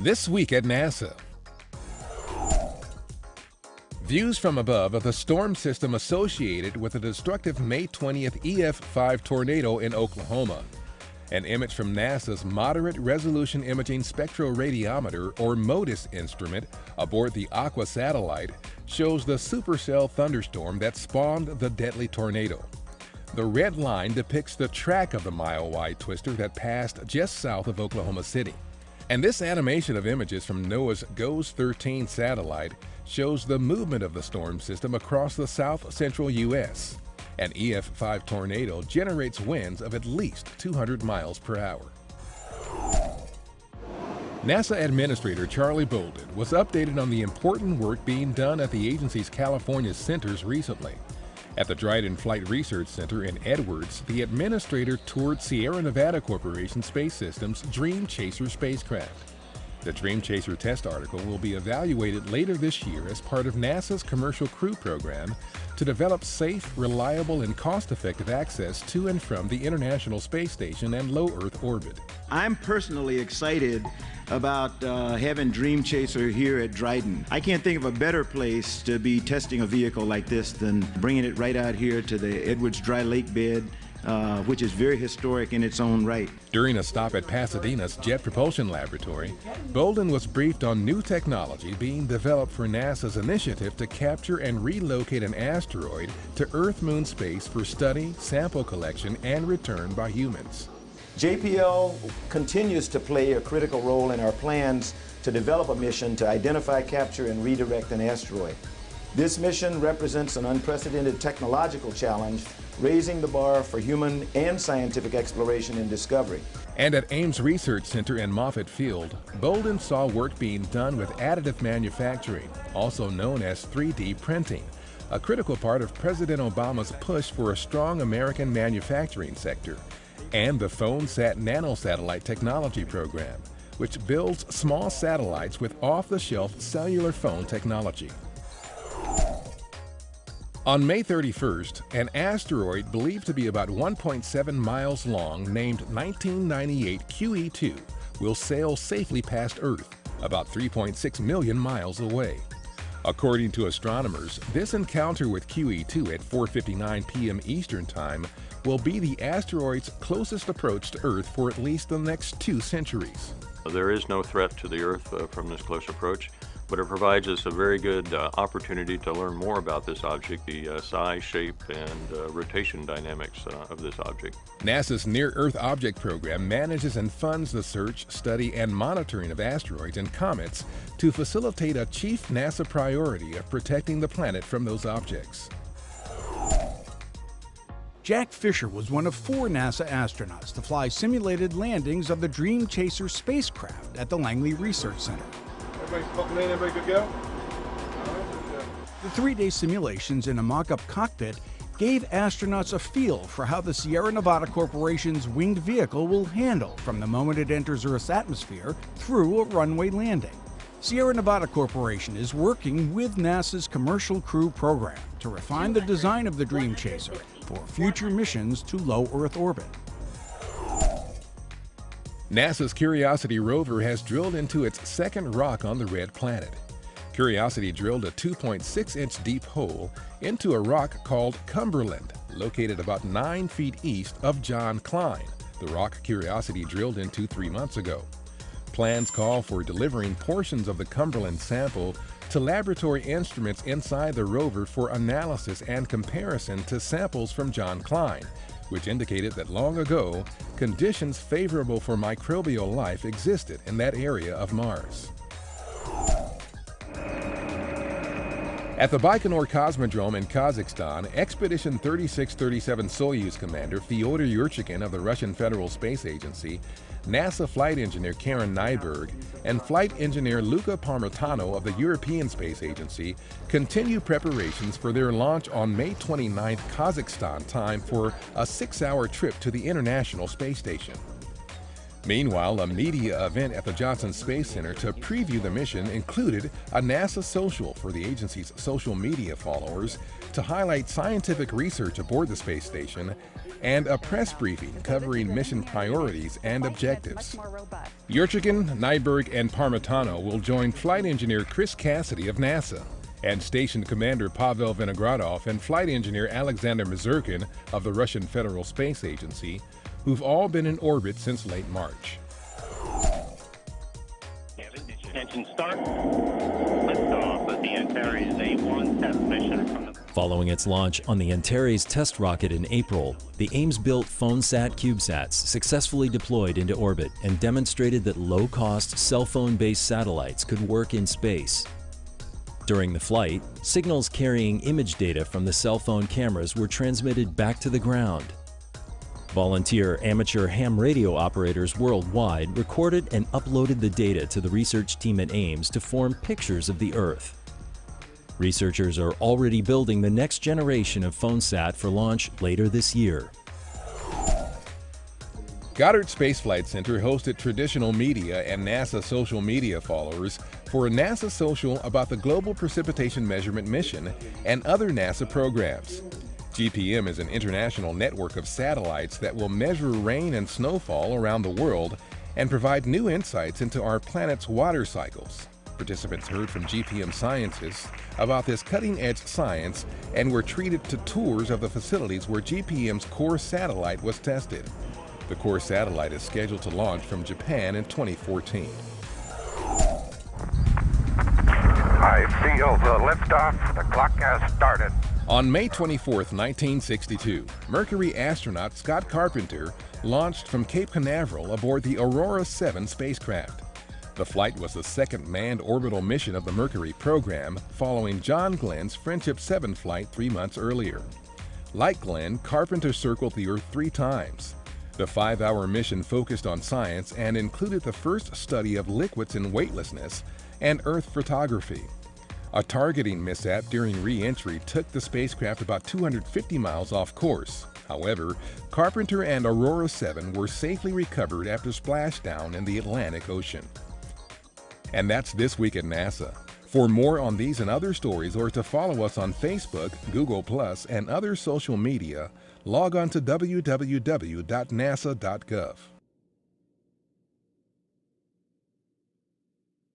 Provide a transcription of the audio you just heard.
This week at NASA. Views from above of the storm system associated with the destructive May 20th EF5 tornado in Oklahoma. An image from NASA's Moderate Resolution Imaging Spectroradiometer, or MODIS instrument, aboard the Aqua satellite shows the supercell thunderstorm that spawned the deadly tornado. The red line depicts the track of the mile-wide twister that passed just south of Oklahoma City. And this animation of images from NOAA's GOES-13 satellite shows the movement of the storm system across the south-central U.S. An EF5 tornado generates winds of at least 200 miles per hour. NASA Administrator Charlie Bolden was updated on the important work being done at the agency's California centers recently. At the Dryden Flight Research Center in Edwards, the administrator toured Sierra Nevada Corporation Space Systems' Dream Chaser spacecraft. The Dream Chaser test article will be evaluated later this year as part of NASA's Commercial Crew Program to develop safe, reliable, and cost-effective access to and from the International Space Station and low Earth orbit. I'm personally excited about having Dream Chaser here at Dryden. I can't think of a better place to be testing a vehicle like this than bringing it right out here to the Edwards Dry Lake bed, which is very historic in its own right. During a stop at Pasadena's Jet Propulsion Laboratory, Bolden was briefed on new technology being developed for NASA's initiative to capture and relocate an asteroid to Earth-Moon space for study, sample collection, and return by humans. JPL continues to play a critical role in our plans to develop a mission to identify, capture, and redirect an asteroid. This mission represents an unprecedented technological challenge, raising the bar for human and scientific exploration and discovery. And at Ames Research Center in Moffett Field, Bolden saw work being done with additive manufacturing, also known as 3D printing, a critical part of President Obama's push for a strong American manufacturing sector, and the PhoneSat nanosatellite technology program, which builds small satellites with off-the-shelf cellular phone technology. On May 31st, an asteroid believed to be about 1.7 miles long named 1998 QE2 will sail safely past Earth, about 3.6 million miles away. According to astronomers, this encounter with QE2 at 4:59 p.m. Eastern Time will be the asteroid's closest approach to Earth for at least the next 2 centuries. There is no threat to the Earth from this close approach, but it provides us a very good opportunity to learn more about this object, the size, shape, and rotation dynamics of this object. NASA's Near-Earth Object Program manages and funds the search, study, and monitoring of asteroids and comets to facilitate a chief NASA priority of protecting the planet from those objects. Jack Fisher was one of 4 NASA astronauts to fly simulated landings of the Dream Chaser spacecraft at the Langley Research Center. Everybody's buckled in, everybody good to go? The 3-day simulations in a mock-up cockpit gave astronauts a feel for how the Sierra Nevada Corporation's winged vehicle will handle from the moment it enters Earth's atmosphere through a runway landing. Sierra Nevada Corporation is working with NASA's Commercial Crew Program to refine the design of the Dream Chaser for future missions to low Earth orbit. NASA's Curiosity rover has drilled into its second rock on the red planet. Curiosity drilled a 2.6-inch deep hole into a rock called Cumberland, located about 9 feet east of John Klein, the rock Curiosity drilled into 3 months ago. Plans call for delivering portions of the Cumberland sample to laboratory instruments inside the rover for analysis and comparison to samples from John Klein, which indicated that long ago, conditions favorable for microbial life existed in that area of Mars. At the Baikonur Cosmodrome in Kazakhstan, Expedition 3637 Soyuz commander Fyodor Yurchikhin of the Russian Federal Space Agency, NASA flight engineer Karen Nyberg, and flight engineer Luca Parmitano of the European Space Agency continue preparations for their launch on May 29th Kazakhstan time for a 6-hour trip to the International Space Station. Meanwhile, a media event at the Johnson Space Center to preview the mission included a NASA social for the agency's social media followers to highlight scientific research aboard the space station and a press briefing covering mission priorities and objectives. Yurchagin, Nyberg, and Parmitano will join flight engineer Chris Cassidy of NASA and Station Commander Pavel Vinogradov and flight engineer Alexander Mazurkin of the Russian Federal Space Agency, who've all been in orbit since late March. Engine start. Liftoff of the Antares A1 test mission from the... Following its launch on the Antares test rocket in April, the Ames-built PhoneSat CubeSats successfully deployed into orbit and demonstrated that low-cost cell phone-based satellites could work in space. During the flight, signals carrying image data from the cell phone cameras were transmitted back to the ground. Volunteer amateur ham radio operators worldwide recorded and uploaded the data to the research team at Ames to form pictures of the Earth. Researchers are already building the next generation of PhoneSat for launch later this year. Goddard Space Flight Center hosted traditional media and NASA social media followers for a NASA social about the Global Precipitation Measurement Mission and other NASA programs. GPM is an international network of satellites that will measure rain and snowfall around the world and provide new insights into our planet's water cycles. Participants heard from GPM scientists about this cutting-edge science and were treated to tours of the facilities where GPM's core satellite was tested. The core satellite is scheduled to launch from Japan in 2014. I feel the liftoff. The clock has started. On May 24, 1962, Mercury astronaut Scott Carpenter launched from Cape Canaveral aboard the Aurora 7 spacecraft. The flight was the second manned orbital mission of the Mercury program, following John Glenn's Friendship 7 flight 3 months earlier. Like Glenn, Carpenter circled the Earth 3 times. The 5-hour mission focused on science and included the first study of liquids in weightlessness and Earth photography. A targeting mishap during re-entry took the spacecraft about 250 miles off course. However, Carpenter and Aurora 7 were safely recovered after splashdown in the Atlantic Ocean. And that's This Week at NASA. For more on these and other stories, or to follow us on Facebook, Google+, and other social media, log on to www.nasa.gov.